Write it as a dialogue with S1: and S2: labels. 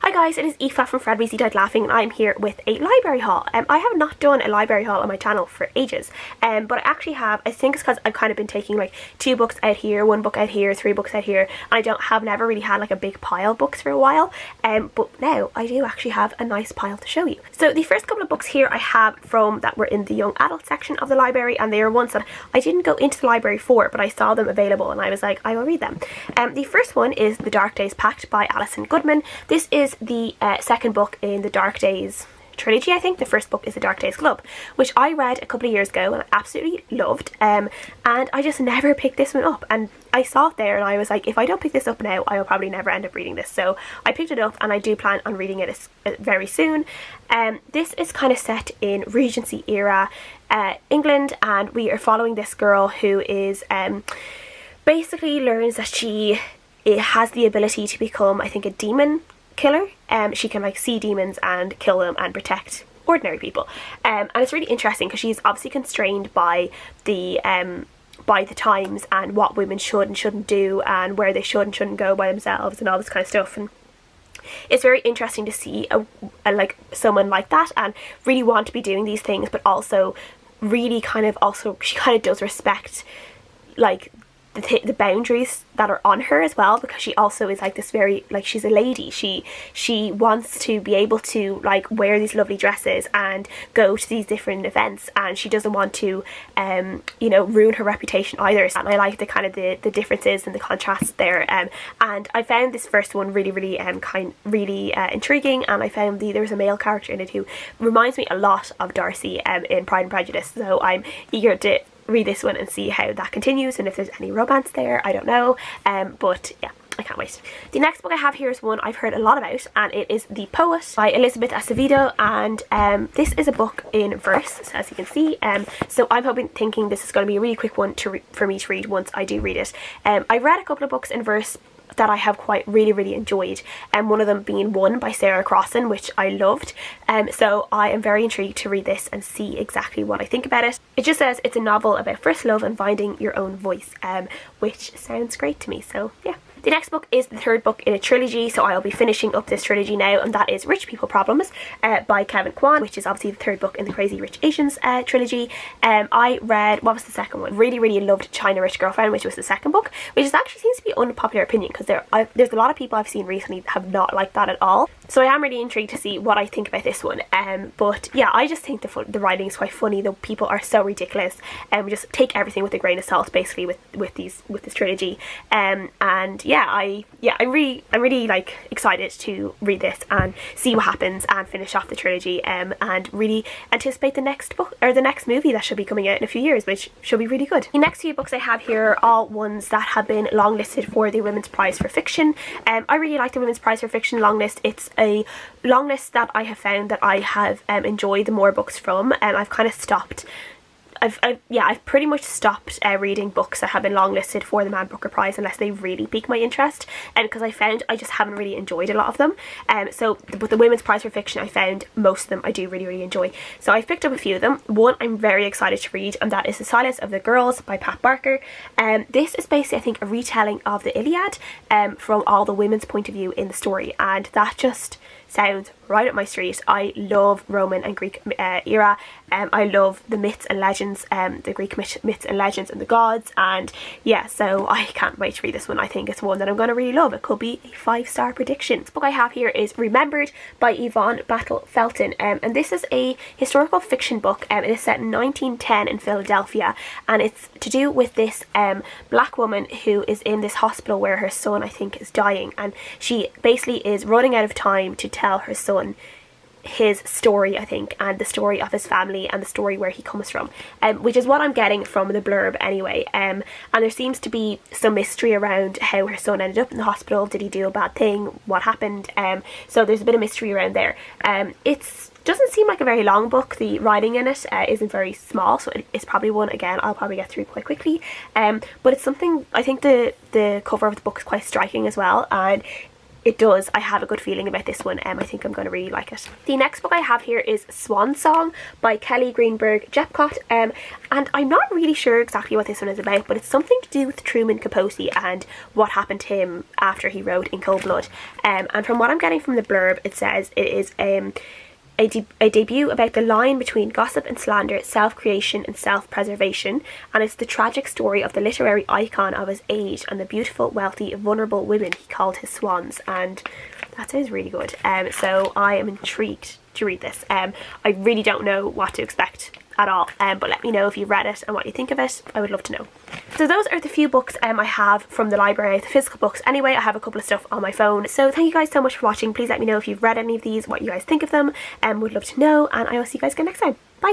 S1: Hi guys, it is Aoife from Fred Weasley Died Laughing and I'm here with a library haul. I have not done a library haul on my channel for ages, but I actually have. I think it's because I've kind of been taking like 2 books out here, 1 book out here, 3 books out here, and I have never really had like a big pile of books for a while, but now I do actually have a nice pile to show you. So the first couple of books here I have from that were in the young adult section of the library, and they are ones that I didn't go into the library for, but I saw them available and I was like, I will read them. The first one is The Dark Days Pact by Alison Goodman. This is the second book in the Dark Days trilogy. I think the first book is The Dark Days Club, which I read a couple of years ago and I absolutely loved, and I just never picked this one up, and I saw it there and I was like, if I don't pick this up now I will probably never end up reading this. So I picked it up and I do plan on reading it very soon. This is kind of set in Regency era England, and we are following this girl who is basically learns that she has the ability to become, I think, a demon killer. She can like see demons and kill them and protect ordinary people, and it's really interesting because she's obviously constrained by the times and what women should and shouldn't do and where they should and shouldn't go by themselves and all this kind of stuff. And it's very interesting to see a like someone like that and really want to be doing these things, but also really she kind of does respect like the boundaries that are on her as well, because she also is like this very, like, she's a lady. She wants to be able to like wear these lovely dresses and go to these different events, and she doesn't want to you know, ruin her reputation either. And I like the kind of the differences and the contrasts there, and I found this first one really intriguing, and I found there's a male character in it who reminds me a lot of Darcy in Pride and Prejudice, so I'm eager to read this one and see how that continues and if there's any romance there. I don't know, but yeah, I can't wait. The next book I have here is one I've heard a lot about, and it is The Poet by Elizabeth Acevedo, and this is a book in verse, as you can see, so I'm thinking this is going to be a really quick one for me to read once I do read it. I read a couple of books in verse that I have really enjoyed, and one of them being One by Sarah Crossan, which I loved, so I am very intrigued to read this and see exactly what I think about it. It just says it's a novel about first love and finding your own voice, which sounds great to me, so yeah. The next book is the third book in a trilogy, so I'll be finishing up this trilogy now, and that is Rich People Problems by Kevin Kwan, which is obviously the third book in the Crazy Rich Asians trilogy. I read, what was the second one? Really loved China Rich Girlfriend, which was the second book, which is actually seems to be unpopular opinion, because there's a lot of people I've seen recently that have not liked that at all. So I am really intrigued to see what I think about this one. But yeah, I just think the writing is quite funny. The people are so ridiculous, and we just take everything with a grain of salt, basically, with this trilogy. And yeah, I'm really like excited to read this and see what happens and finish off the trilogy, and really anticipate the next book or the next movie that should be coming out in a few years, which should be really good. The next few books I have here are all ones that have been longlisted for the Women's Prize for Fiction. I really like the Women's Prize for Fiction longlist. It's a longlist that I have found that I have enjoyed the more books from, and I've kind of stopped. I've pretty much stopped reading books that have been longlisted for the Man Booker Prize unless they really pique my interest, and because I found I just haven't really enjoyed a lot of them. But the Women's Prize for Fiction, I found most of them I do really enjoy. So I've picked up a few of them. One I'm very excited to read, and that is The Silence of the Girls by Pat Barker. This is basically, I think, a retelling of the Iliad from all the women's point of view in the story, and that just sounds right up my street. I love Roman and Greek era. I love the myths and legends, the Greek myths and legends and the gods, and yeah, so I can't wait to read this one. I think it's one that I'm going to really love. It could be a 5-star prediction. The book I have here is Remembered by Yvonne Battle Felton, and this is a historical fiction book. It is set in 1910 in Philadelphia, and it's to do with this black woman who is in this hospital where her son, I think, is dying, and she basically is running out of time to tell her son his story, I think, and the story of his family and the story where he comes from, which is what I'm getting from the blurb anyway, and there seems to be some mystery around how her son ended up in the hospital. Did he do a bad thing? What happened? So there's a bit of mystery around there. It doesn't seem like a very long book. The writing in it isn't very small, so it's probably one, again, I'll probably get through quite quickly, but it's something, I think the cover of the book is quite striking as well, and It does. I have a good feeling about this one. I think I'm going to really like it. The next book I have here is Swan Song by Kelly Greenberg Jepcott. And I'm not really sure exactly what this one is about, but it's something to do with Truman Capote and what happened to him after he wrote In Cold Blood. And from what I'm getting from the blurb, it says it is a debut about the line between gossip and slander, self-creation and self-preservation, and it's the tragic story of the literary icon of his age and the beautiful, wealthy, vulnerable women he called his swans, and that sounds really good. So I am intrigued to read this. I really don't know what to expect at all, but let me know if you've read it and what you think of it. I would love to know. So those are the few books I have from the library, the physical books anyway. I have a couple of stuff on my phone. So thank you guys so much for watching. Please let me know if you've read any of these, what you guys think of them, would love to know, and I will see you guys again next time. Bye.